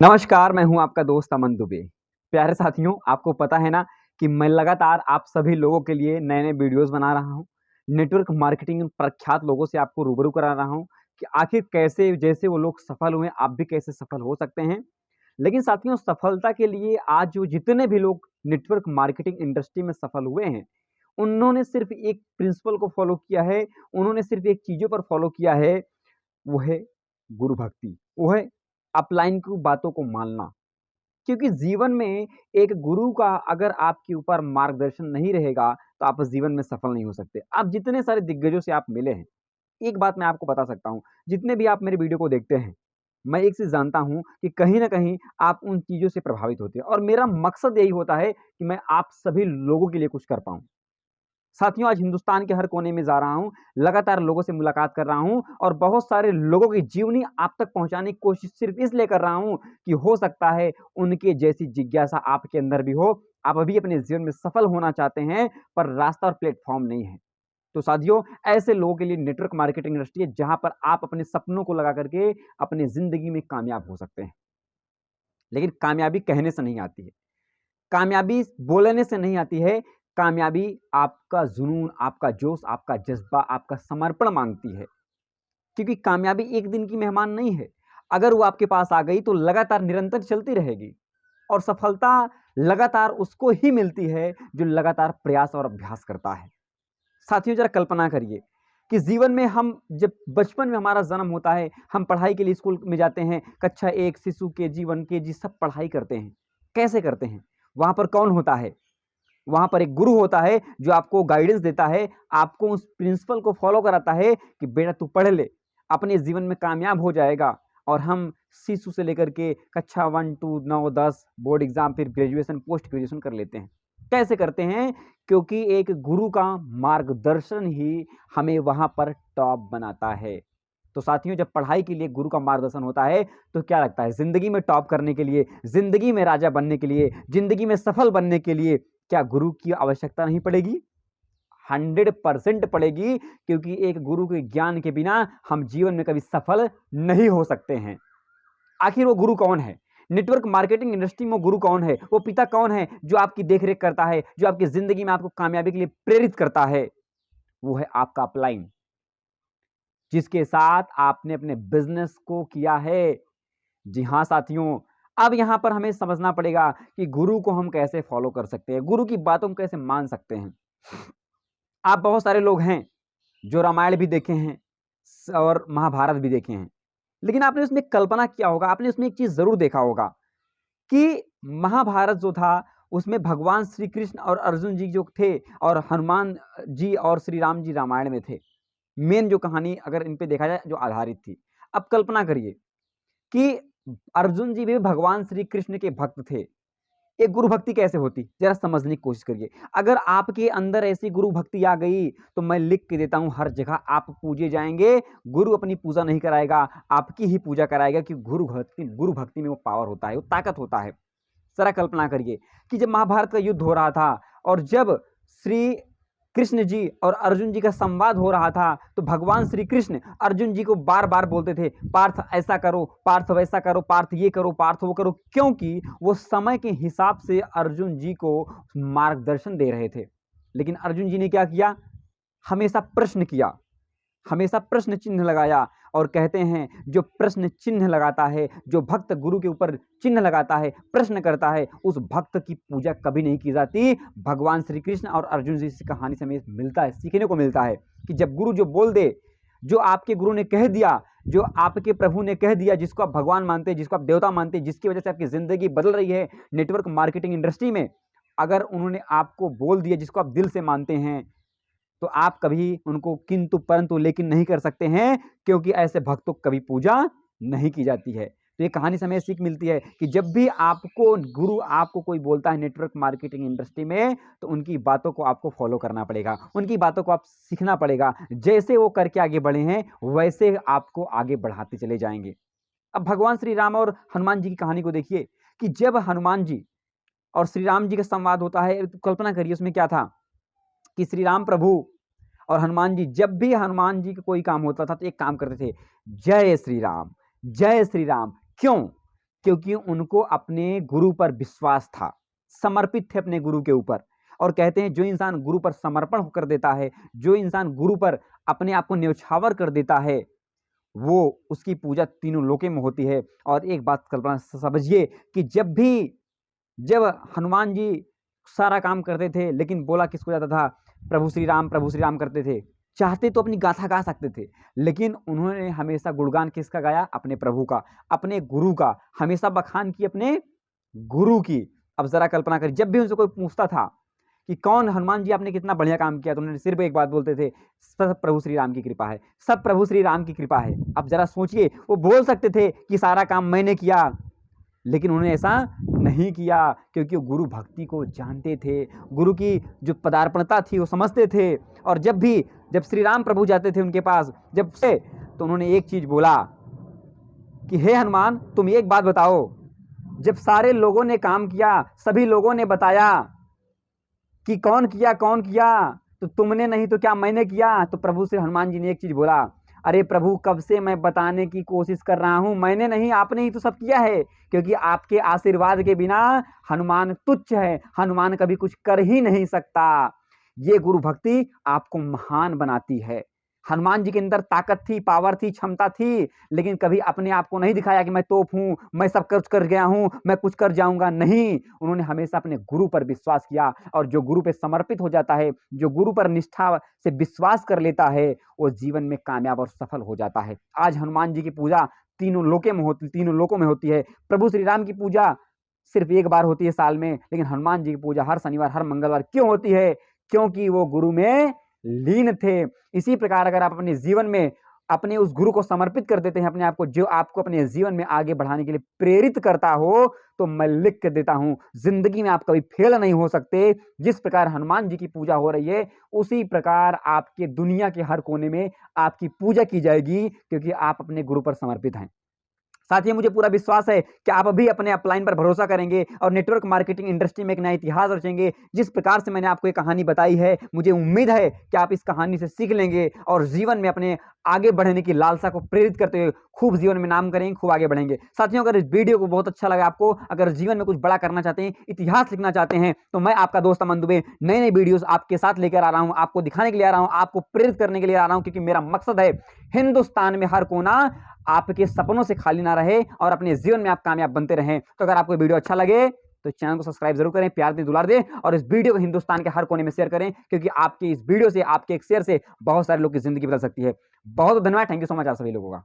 नमस्कार, मैं हूँ आपका दोस्त अमन दुबे। प्यारे साथियों, आपको पता है ना कि मैं लगातार आप सभी लोगों के लिए नए-नए वीडियोज़ बना रहा हूँ। नेटवर्क मार्केटिंग में प्रख्यात लोगों से आपको रूबरू करा रहा हूँ कि आखिर कैसे जैसे वो लोग सफल हुए, आप भी कैसे सफल हो सकते हैं। लेकिन साथियों, सफलता के लिए आज जो जितने भी लोग नेटवर्क मार्केटिंग इंडस्ट्री में सफल हुए हैं, उन्होंने सिर्फ़ एक प्रिंसिपल को फ़ॉलो किया है, उन्होंने सिर्फ़ एक चीज़ों पर फ़ॉलो किया है, वो है गुरु भक्ति, वो है अपलाइन की बातों को मानना। क्योंकि जीवन में एक गुरु का अगर आपके ऊपर मार्गदर्शन नहीं रहेगा, तो आप जीवन में सफल नहीं हो सकते। आप जितने सारे दिग्गजों से आप मिले हैं, एक बात मैं आपको बता सकता हूँ, जितने भी आप मेरे वीडियो को देखते हैं, मैं एक चीज़ जानता हूँ कि कहीं न कहीं आप उन चीज़ों से प्रभावित होते हैं और मेरा मकसद यही होता है कि मैं आप सभी लोगों के लिए कुछ कर पाऊँ। साथियों, आज हिंदुस्तान के हर कोने में जा रहा हूँ, लगातार लोगों से मुलाकात कर रहा हूँ और बहुत सारे लोगों की जीवनी आप तक पहुँचाने की कोशिश सिर्फ़ इसलिए कर रहा हूँ कि हो सकता है उनके जैसी जिज्ञासा आपके अंदर भी हो। आप अभी अपने जीवन में सफल होना चाहते हैं, पर रास्ता और प्लेटफ़ॉर्म नहीं है। तो साथियों, ऐसे लोगों के लिए नेटवर्क मार्केटिंग इंडस्ट्री है, जहाँ पर आप अपने सपनों को लगा कर के अपनी ज़िंदगी में कामयाब हो सकते हैं। लेकिन कामयाबी कहने से नहीं आती है। कामयाबी बोलने से नहीं आती है, कामयाबी आपका जुनून, आपका जोश, आपका जज़्बा, आपका समर्पण माँगती है। क्योंकि कामयाबी एक दिन की मेहमान नहीं है। अगर वो आपके पास आ गई तो लगातार निरंतर चलती रहेगी और सफलता लगातार उसको ही मिलती है जो लगातार प्रयास और अभ्यास करता है। साथियों, ज़रा कल्पना करिए कि जीवन में हम जब बचपन में हमारा जन्म होता है, हम पढ़ाई के लिए स्कूल में जाते हैं, कक्षा 1 शिशु केजी 1 केजी सब पढ़ाई करते हैं। कैसे करते हैं? वहाँ पर कौन होता है? वहाँ पर एक गुरु होता है जो आपको गाइडेंस देता है, आपको उस प्रिंसिपल को फ़ॉलो कराता है कि बेटा तू पढ़ ले, अपने जीवन में कामयाब हो जाएगा। और हम शिशु से लेकर के कक्षा 1 टू 9 10 बोर्ड एग्ज़ाम फिर ग्रेजुएशन, पोस्ट ग्रेजुएशन कर लेते हैं। कैसे करते हैं? क्योंकि एक गुरु का मार्गदर्शन ही हमें वहाँ पर टॉप बनाता है। तो साथियों, जब पढ़ाई के लिए गुरु का मार्गदर्शन होता है, तो क्या लगता है ज़िंदगी में टॉप करने के लिए, ज़िंदगी में राजा बनने के लिए, ज़िंदगी में सफल बनने के लिए क्या गुरु की आवश्यकता नहीं पड़ेगी? 100% पड़ेगी, क्योंकि एक गुरु के ज्ञान के बिना हम जीवन में कभी सफल नहीं हो सकते हैं। आखिर वो गुरु कौन है? नेटवर्क मार्केटिंग इंडस्ट्री में वो गुरु कौन है? वो पिता कौन है जो आपकी देख-रेख करता है, जो आपकी ज़िंदगी में आपको कामयाबी के लिए प्रेरित करता है? वो है आपका अपलाइन, जिसके साथ आपने अपने बिज़नेस को किया है। जी हाँ साथियों, अब यहाँ पर हमें समझना पड़ेगा कि गुरु को हम कैसे फ़ॉलो कर सकते हैं, गुरु की बातों को कैसे मान सकते हैं। आप बहुत सारे लोग हैं, जो रामायण भी देखे हैं और महाभारत भी देखे हैं। लेकिन आपने उसमें कल्पना किया होगा, आपने उसमें एक चीज़ ज़रूर देखा होगा कि महाभारत जो था, उसमें भगवान श्री कृष्ण और अर्जुन जी जो थे और हनुमान जी और श्री राम जी रामायण में थे। मेन जो कहानी अगर इन पे देखा जाए जो आधारित थी। अब कल्पना करिए कि अर्जुन जी भी भगवान श्री कृष्ण के भक्त थे। एक गुरु भक्ति कैसे होती? ज़रा समझने की कोशिश करिए। अगर आपके अंदर ऐसी गुरु भक्ति आ गई, तो मैं लिख के देता हूँ हर जगह आप पूजे जाएँगे। गुरु अपनी पूजा नहीं कराएगा, आपकी ही पूजा कराएगा कि गुरु भक्ति में वो पावर होता है, वो ताकत होता है। ज़रा कल्पना करिए कि जब महाभारत का युद्ध हो रहा था और जब श्री कृष्ण जी और अर्जुन जी का संवाद हो रहा था, तो भगवान श्री कृष्ण अर्जुन जी को बार-बार बोलते थे, "पार्थ ऐसा करो, पार्थ वैसा करो, पार्थ ये करो, पार्थ वो करो।" क्योंकि वो समय के हिसाब से अर्जुन जी को मार्गदर्शन दे रहे थे। लेकिन अर्जुन जी ने क्या किया? हमेशा प्रश्न किया। हमेशा प्रश्न चिन्ह लगाया और कहते हैं जो प्रश्न चिन्ह लगाता है, जो भक्त गुरु के ऊपर चिन्ह लगाता है, प्रश्न करता है, उस भक्त की पूजा कभी नहीं की जाती। भगवान श्री कृष्ण और अर्जुन जी की कहानी से हमें मिलता है, सीखने को मिलता है कि जब गुरु जो बोल दे, जो आपके गुरु ने कह दिया, जो आपके प्रभु ने कह दिया, जिसको आप भगवान मानते हैं, जिसको आप देवता मानते हैं, जिसकी वजह से आपकी ज़िंदगी बदल रही है नेटवर्क मार्केटिंग इंडस्ट्री में, अगर उन्होंने आपको बोल दिया जिसको आप दिल से मानते हैं, तो आप कभी उनको किंतु परंतु लेकिन नहीं कर सकते हैं, क्योंकि ऐसे भक्तों की कभी पूजा नहीं की जाती है। तो ये कहानी से हमें सीख मिलती है कि जब भी आपको गुरु आपको कोई बोलता है नेटवर्क मार्केटिंग इंडस्ट्री में, तो उनकी बातों को आपको फ़ॉलो करना पड़ेगा। उनकी बातों को आप सीखना पड़ेगा। जैसे वो करके आगे बढ़े हैं, वैसे आपको आगे बढ़ाते चले जाएँगे। अब भगवान श्री राम और हनुमान जी की कहानी को देखिए कि जब हनुमान जी और श्री राम जी का संवाद होता है, तो कल्पना करिए उसमें क्या था कि श्री राम प्रभु और हनुमान जी जब भी हनुमान जी का कोई काम होता था तो एक काम करते थे, जय श्री राम, जय श्री राम। क्यों? क्योंकि उनको अपने गुरु पर विश्वास था, समर्पित थे अपने गुरु के ऊपर। और कहते हैं जो इंसान गुरु पर समर्पण कर देता है, जो इंसान गुरु पर अपने आप को न्यौछावर कर देता है, वो उसकी पूजा तीनों लोकों में होती है। और एक बात कल्पना समझिए कि जब हनुमान जी सारा काम करते थे, लेकिन बोला किसको जाता था? प्रभु श्री राम करते थे। चाहते तो अपनी गाथा गा सकते थे, लेकिन उन्होंने हमेशा गुणगान किसका गाया? अपने प्रभु का, अपने गुरु का, हमेशा बखान की अपने गुरु की। अब जरा कल्पना करिए, जब भी उनसे कोई पूछता था कि कौन हनुमान जी आपने कितना बढ़िया काम किया, तो उन्होंने सिर्फ एक बात बोलते थे, सब प्रभु श्री राम की कृपा है, सब प्रभु श्री राम की कृपा है। अब जरा सोचिए, वो बोल सकते थे कि सारा काम मैंने किया, लेकिन उन्होंने ऐसा नहीं किया, क्योंकि वो गुरु भक्ति को जानते थे, गुरु की जो पदार्पणता थी वो समझते थे। और जब श्री राम प्रभु जाते थे उनके पास, तो उन्होंने एक चीज बोला कि हे हनुमान, तुम एक बात बताओ, जब सारे लोगों ने काम किया, सभी लोगों ने बताया कि कौन किया, तो तुमने नहीं तो क्या मैंने किया? तो प्रभु श्री हनुमान जी ने एक चीज बोला, अरे प्रभु, कब से मैं बताने की कोशिश कर रहा हूं, मैंने नहीं, आपने ही तो सब किया है। क्योंकि आपके आशीर्वाद के बिना हनुमान तुच्छ है, हनुमान कभी कुछ कर ही नहीं सकता। ये गुरु भक्ति आपको महान बनाती है। हनुमान जी के अंदर ताकत थी, पावर थी, क्षमता थी, लेकिन कभी अपने आप को नहीं दिखाया कि मैं तोप हूं, मैं सब कुछ कर गया हूं, मैं कुछ कर जाऊंगा। नहीं, उन्होंने हमेशा अपने गुरु पर विश्वास किया। और जो गुरु पे समर्पित हो जाता है, जो गुरु पर निष्ठा से विश्वास कर लेता है, वो जीवन में कामयाब और सफल हो जाता है। आज हनुमान जी की पूजा तीनों लोकों में होती है। प्रभु श्री राम की पूजा सिर्फ एक बार होती है साल में, लेकिन हनुमान जी की पूजा हर शनिवार, हर मंगलवार क्यों होती है? क्योंकि वो गुरु में लीन थे। इसी प्रकार अगर आप अपने जीवन में अपने उस गुरु को समर्पित कर देते हैं, अपने आप को, जो आपको अपने जीवन में आगे बढ़ाने के लिए प्रेरित करता हो, तो मैं लिख के देता हूं, जिंदगी में आप कभी फेल नहीं हो सकते। जिस प्रकार हनुमान जी की पूजा हो रही है, उसी प्रकार आपके दुनिया के हर कोने में आपकी पूजा की जाएगी, क्योंकि आप अपने गुरु पर समर्पित हैं। साथियों, मुझे पूरा विश्वास है कि आप अभी अपने अपलाइन पर भरोसा करेंगे और नेटवर्क मार्केटिंग इंडस्ट्री में एक नया इतिहास रचेंगे। जिस प्रकार से मैंने आपको ये कहानी बताई है, मुझे उम्मीद है कि आप इस कहानी से सीख लेंगे और जीवन में अपने आगे बढ़ने की लालसा को प्रेरित करते हुए खूब जीवन में नाम करेंगे, खूब आगे बढ़ेंगे। साथियों, अगर इस वीडियो को बहुत अच्छा लगा आपको, अगर जीवन में कुछ बड़ा करना चाहते हैं, इतिहास लिखना चाहते हैं, तो मैं आपका दोस्त अमन दुबे नए नए वीडियोस आपके साथ लेकर आ रहा हूं, आपको दिखाने के लिए आ रहा हूं, आपको प्रेरित करने के लिए आ रहा हूं, क्योंकि मेरा मकसद है हिंदुस्तान में हर कोना आपके सपनों से खाली ना रहे और अपने जीवन में आप कामयाब बनते रहें। तो अगर आपको वीडियो अच्छा लगे तो चैनल को सब्सक्राइब जरूर करें, प्यार दें, दुलार दें और इस वीडियो को हिंदुस्तान के हर कोने में शेयर करें, क्योंकि आपके इस वीडियो से, आपके एक शेयर से बहुत सारे लोग की जिंदगी बदल सकती है। बहुत बहुत धन्यवाद। थैंक यू सो मच आप सभी लोगों का।